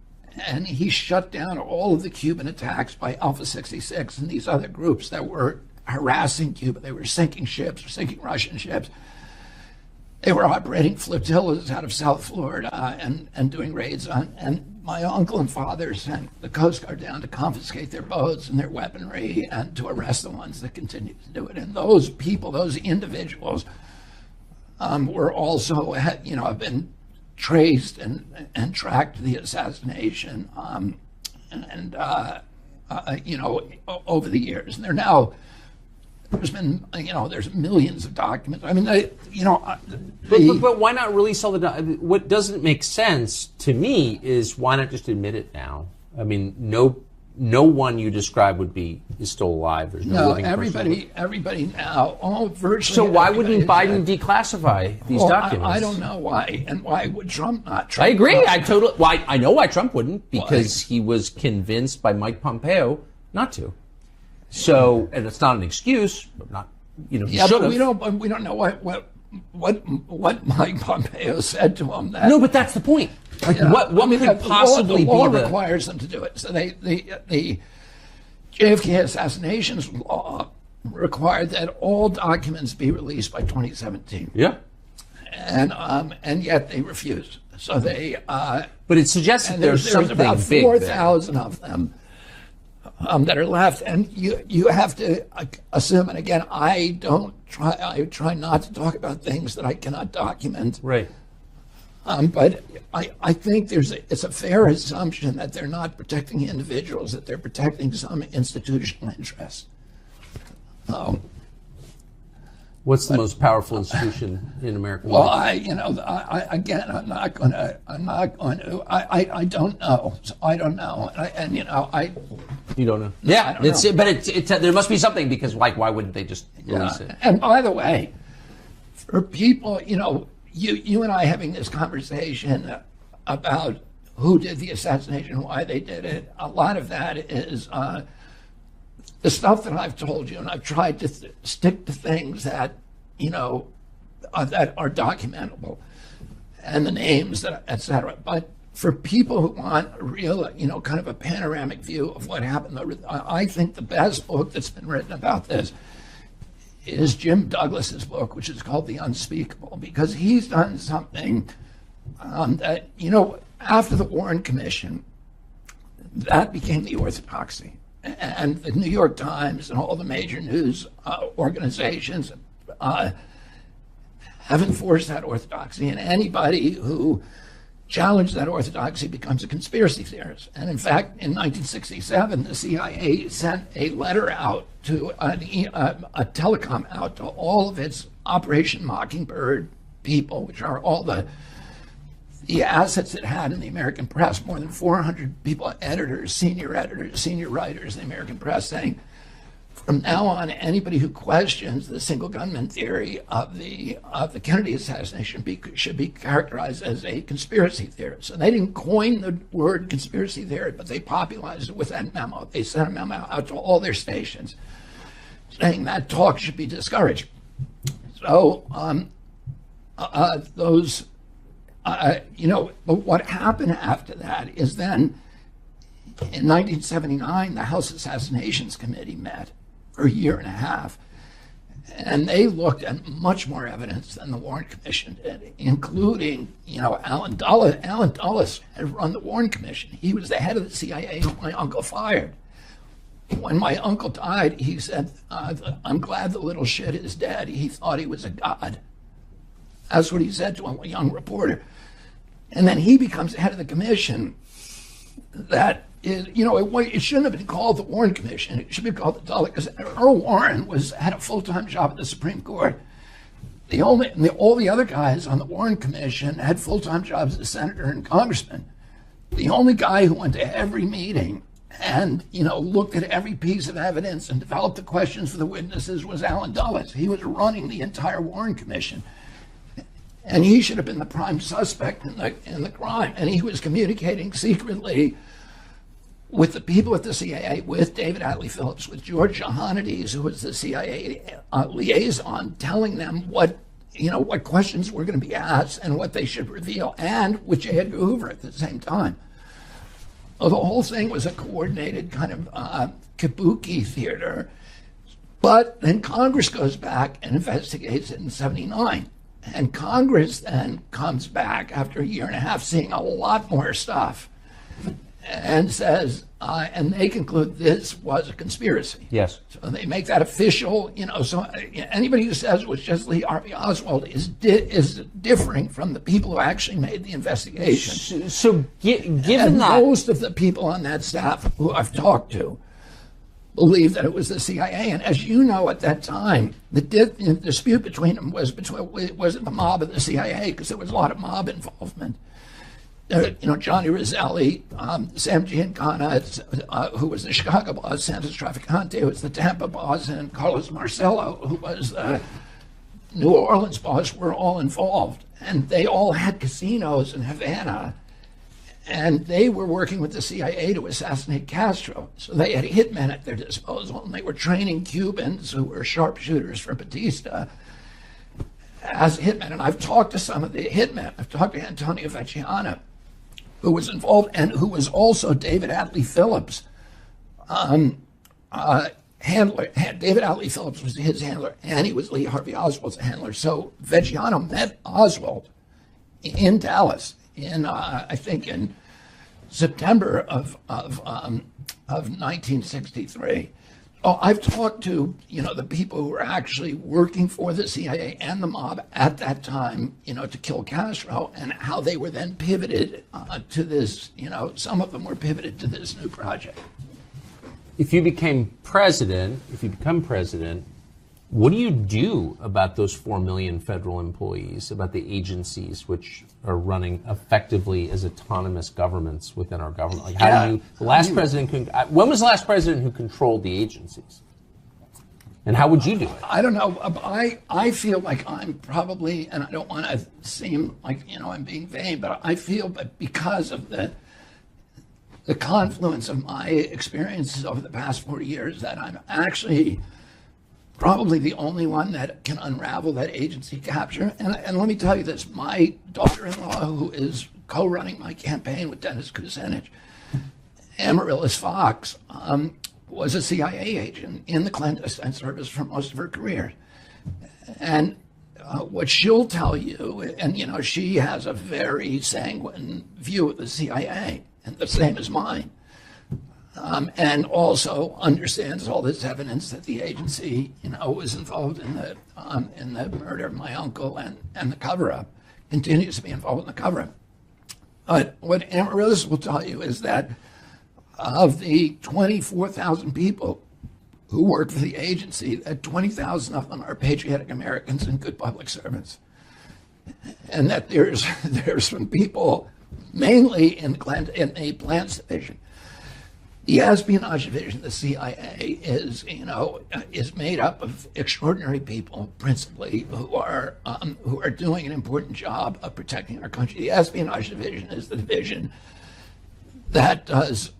Speaker 4: and he shut down all of the Cuban attacks by Alpha 66 and these other groups that were harassing Cuba. They were sinking ships, sinking Russian ships. They were operating flotillas out of South Florida and doing raids on. And my uncle and father sent the Coast Guard down to confiscate their boats and their weaponry and to arrest the ones that continued to do it. And those people, those individuals, were also, have been traced and tracked to the assassination, over the years. And they're now. There's been, there's millions of documents. I mean,
Speaker 3: but why not release all the? What doesn't make sense to me is why not just admit it now? I mean, no one you describe is still alive. There's no living person.
Speaker 4: Everybody now, virtually.
Speaker 3: So why wouldn't Biden declassify these documents?
Speaker 4: I don't know why, and why would Trump not?
Speaker 3: I agree. I know why Trump wouldn't, because he was convinced by Mike Pompeo not to. So, and it's not an excuse, but not,
Speaker 4: Yeah, but we don't know what Mike Pompeo said to him.
Speaker 3: No, but that's the point. Like, what could possibly be
Speaker 4: the law requires them to do it. So the JFK assassinations law required that all documents be released by 2017.
Speaker 3: Yeah.
Speaker 4: And yet they refused. So they.
Speaker 3: But it suggests that there's something
Speaker 4: about
Speaker 3: big
Speaker 4: 4,000 of them. That are left, and you have to assume. And again, I try not to talk about things that I cannot document.
Speaker 3: Right.
Speaker 4: But I think it's a fair assumption that they're not protecting individuals; that they're protecting some institutional interest.
Speaker 3: What's the most powerful institution in American
Speaker 4: life?
Speaker 3: Well,
Speaker 4: I'm not going to. I don't know. I don't know.
Speaker 3: You don't know.
Speaker 4: Yeah,
Speaker 3: don't know. But there must be something, because why wouldn't they just release it?
Speaker 4: And by the way, for people, you and I having this conversation about who did the assassination, why they did it, a lot of that is the stuff that I've told you, and I've tried to stick to things that, that are documentable, and the names, et cetera. But for people who want a real, kind of a panoramic view of what happened, I think the best book that's been written about this is Jim Douglas's book, which is called The Unspeakable, because he's done something that, after the Warren Commission, that became the orthodoxy. And the New York Times and all the major news organizations have enforced that orthodoxy. And anybody who challenge that orthodoxy, becomes a conspiracy theorist. And in fact, in 1967, the CIA sent a letter out to a telecom out to all of its Operation Mockingbird people, which are all the assets it had in the American press, more than 400 people, editors, senior writers in the American press, saying, from now on, anybody who questions the single gunman theory of the Kennedy assassination should be characterized as a conspiracy theorist. So they didn't coin the word conspiracy theory, but they popularized it with that memo. They sent a memo out to all their stations saying that talk should be discouraged. So but what happened after that is then in 1979, the House Assassinations Committee met for a year and a half, and they looked at much more evidence than the Warren Commission did, including, Alan Dulles. Alan Dulles had run the Warren Commission. He was the head of the CIA who my uncle fired. When my uncle died, he said, I'm glad the little shit is dead. He thought he was a god. That's what he said to a young reporter. And then he becomes head of the commission that is, it shouldn't have been called the Warren Commission. It should be called the Dulles, because Earl Warren had a full-time job at the Supreme Court. All the other guys on the Warren Commission had full-time jobs as senator and congressman. The only guy who went to every meeting and, looked at every piece of evidence and developed the questions for the witnesses was Alan Dulles. He was running the entire Warren Commission. And he should have been the prime suspect in the crime. And he was communicating secretly with the people at the CIA, with David Atlee Phillips, with George Johannides, who was the CIA liaison, telling them what questions were going to be asked and what they should reveal, and with J. Edgar Hoover at the same time. Well, the whole thing was a coordinated kind of kabuki theater. But then Congress goes back and investigates it in '79. And Congress then comes back after a year and a half, seeing a lot more stuff, and says, and they conclude this was a conspiracy.
Speaker 3: Yes.
Speaker 4: So they make that official. So anybody who says it was just Lee Harvey Oswald is differing from the people who actually made the investigation.
Speaker 3: So given
Speaker 4: and
Speaker 3: that,
Speaker 4: most of the people on that staff who I've talked to believe that it was the CIA. And as you know, at that time, the dispute between them was the mob and the CIA, because there was a lot of mob involvement. Johnny Roselli, Sam Giancana, who was the Chicago boss, Santos Trafficante, who was the Tampa boss, and Carlos Marcello, who was the New Orleans boss, were all involved. And they all had casinos in Havana. And they were working with the CIA to assassinate Castro. So they had hitmen at their disposal, and they were training Cubans who were sharpshooters for Batista as hitmen. And I've talked to some of the hitmen. I've talked to Antonio Vecchiano, who was involved, and who was also David Atlee Phillips' handler. David Atlee Phillips was his handler, and he was Lee Harvey Oswald's handler. So Vecchiano met Oswald in Dallas I think in September of 1963. Oh, I've talked to, the people who were actually working for the CIA and the mob at that time, to kill Castro, and how they were then pivoted to this, some of them were pivoted to this new project.
Speaker 3: if you become president, what do you do about those 4 million federal employees, about the agencies which are running effectively as autonomous governments within our government? Like, how do you? When was the last president who controlled the agencies? And how would you do it?
Speaker 4: I don't know. I feel like I'm probably, and I don't want to seem like I'm being vain, but I feel that because of the confluence of my experiences over the past 40 years, that I'm actually probably the only one that can unravel that agency capture. And let me tell you this, my daughter-in-law, who is co-running my campaign with Dennis Kucinich, Amaryllis Fox, was a CIA agent in the clandestine service for most of her career. And what she'll tell you, and she has a very sanguine view of the CIA, and the same as mine. And also understands all this evidence that the agency, was involved in the murder of my uncle and the cover-up, continues to be involved in the cover-up. But what Amaryllis will tell you is that of the 24,000 people who work for the agency, that 20,000 of them are patriotic Americans and good public servants. And that there's some people, mainly in the plans division. The espionage division, the CIA, is made up of extraordinary people, principally, who are doing an important job of protecting our country. The espionage division is the division that does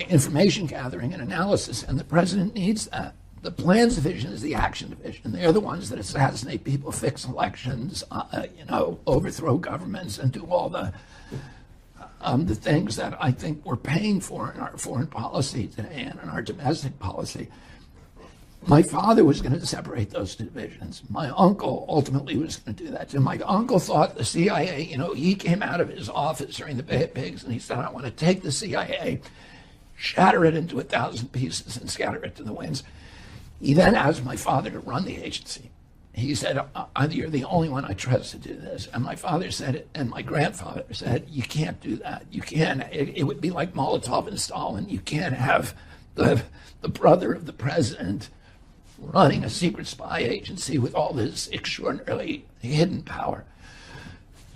Speaker 4: information gathering and analysis, and the president needs that. The plans division is the action division. They're the ones that assassinate people, fix elections, overthrow governments, and do all the things that I think we're paying for in our foreign policy today and in our domestic policy. My father was going to separate those two divisions. My uncle ultimately was going to do that too. My uncle thought the CIA, he came out of his office during the Bay of Pigs and he said, I want to take the CIA, shatter it into 1,000 pieces and scatter it to the winds. He then asked my father to run the agency. He said, you're the only one I trust to do this. And my father said, and my grandfather said, you can't do that. You can't, it would be like Molotov and Stalin. You can't have the brother of the president running a secret spy agency with all this extraordinarily hidden power.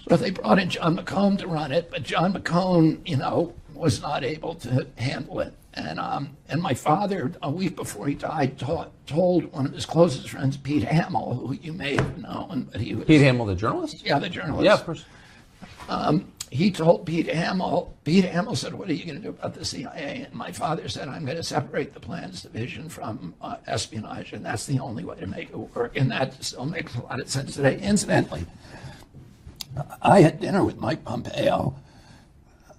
Speaker 4: So they brought in John McCone to run it, but John McCone, was not able to handle it. And my father, a week before he died, told one of his closest friends, Pete Hamill, who you may have known, but he was...
Speaker 3: Pete Hamill, the journalist?
Speaker 4: Yeah, the journalist.
Speaker 3: Yeah, of course.
Speaker 4: He told Pete Hamill said, what are you going to do about the CIA? And my father said, I'm going to separate the plans division from espionage, and that's the only way to make it work. And that still makes a lot of sense today. Incidentally, I had dinner with Mike Pompeo,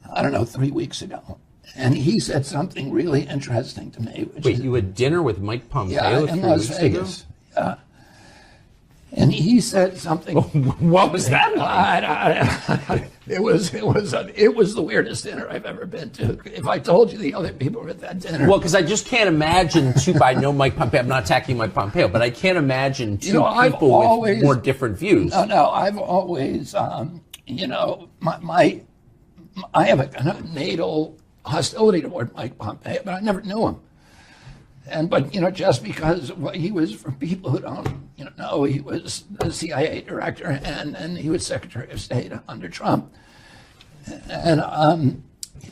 Speaker 4: 3 weeks ago. And he said something really interesting to me.
Speaker 3: Wait, you had dinner with Mike Pompeo 3
Speaker 4: in Las
Speaker 3: weeks
Speaker 4: Vegas.
Speaker 3: ago?
Speaker 4: Yeah. And he said something.
Speaker 3: What was that like?
Speaker 4: It was the weirdest dinner I've ever been to. If I told you the other people were at that dinner.
Speaker 3: Well, because I just can't imagine I know Mike Pompeo. I'm not attacking Mike Pompeo, but I can't imagine two people with more different views.
Speaker 4: No, I've always, I have a kind of natal hostility toward Mike Pompeo, but I never knew him. But just because he was, for people who don't know, he was the CIA director and he was Secretary of State under Trump.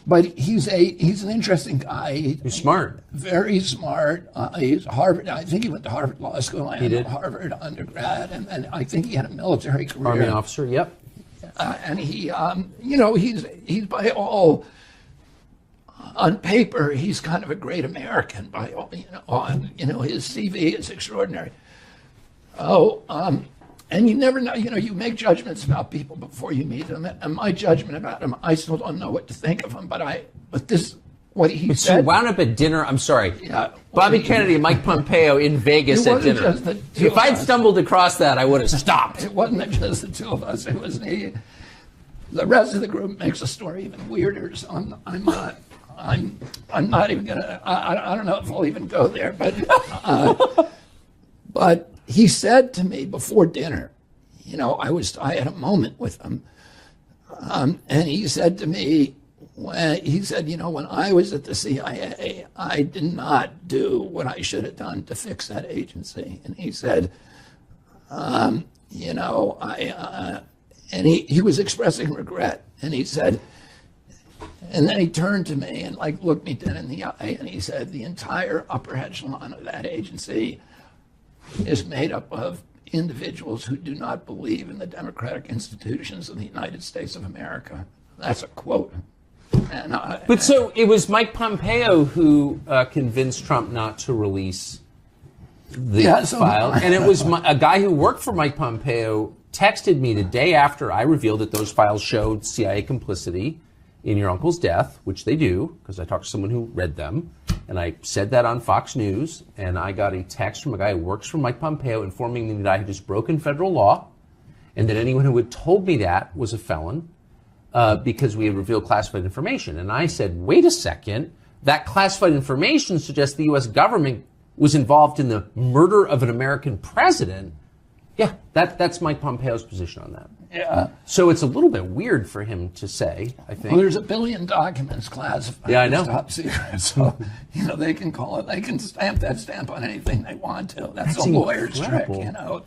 Speaker 4: But he's an interesting guy.
Speaker 3: He's smart.
Speaker 4: Very smart. He's Harvard. I think he went to Harvard Law School.
Speaker 3: He did.
Speaker 4: Harvard undergrad, and I think he had a military career.
Speaker 3: Army officer. Yep.
Speaker 4: And he, he's by all. On paper, he's kind of a great American. By all, his CV is extraordinary. And you never know. You make judgments about people before you meet them. And my judgment about him, I still don't know what to think of him. But what he said.
Speaker 3: So you wound up at dinner. I'm sorry.
Speaker 4: Yeah,
Speaker 3: Bobby Kennedy and Mike Pompeo in Vegas at dinner. If I'd stumbled across that, I would have stopped.
Speaker 4: It wasn't just the two of us. It was the rest of the group makes the story even weirder. So I'm not even gonna. I don't know if I'll even go there. But he said to me before dinner, I had a moment with him, and he said to me, when I was at the CIA, I did not do what I should have done to fix that agency. And he said, and he was expressing regret, and he said. And then he turned to me and looked me dead in the eye, and he said, the entire upper echelon of that agency is made up of individuals who do not believe in the democratic institutions of the United States of America. That's a quote.
Speaker 3: But so it was Mike Pompeo who convinced Trump not to release the file, and it was a guy who worked for Mike Pompeo texted me the day after I revealed that those files showed CIA complicity in your uncle's death, which they do, because I talked to someone who read them, and I said that on Fox News, and I got a text from a guy who works for Mike Pompeo informing me that I had just broken federal law, and that anyone who had told me that was a felon, because we had revealed classified information. And I said, wait a second, that classified information suggests the U.S. government was involved in the murder of an American president. Yeah, that's Mike Pompeo's position on that.
Speaker 4: Yeah.
Speaker 3: So it's a little bit weird for him to say, I think.
Speaker 4: Well, there's 1 billion documents classified
Speaker 3: Yeah, I know.
Speaker 4: as top secret, so they can call it. They can stamp that stamp on anything they want to. That's a lawyer's trick,
Speaker 3: incredible.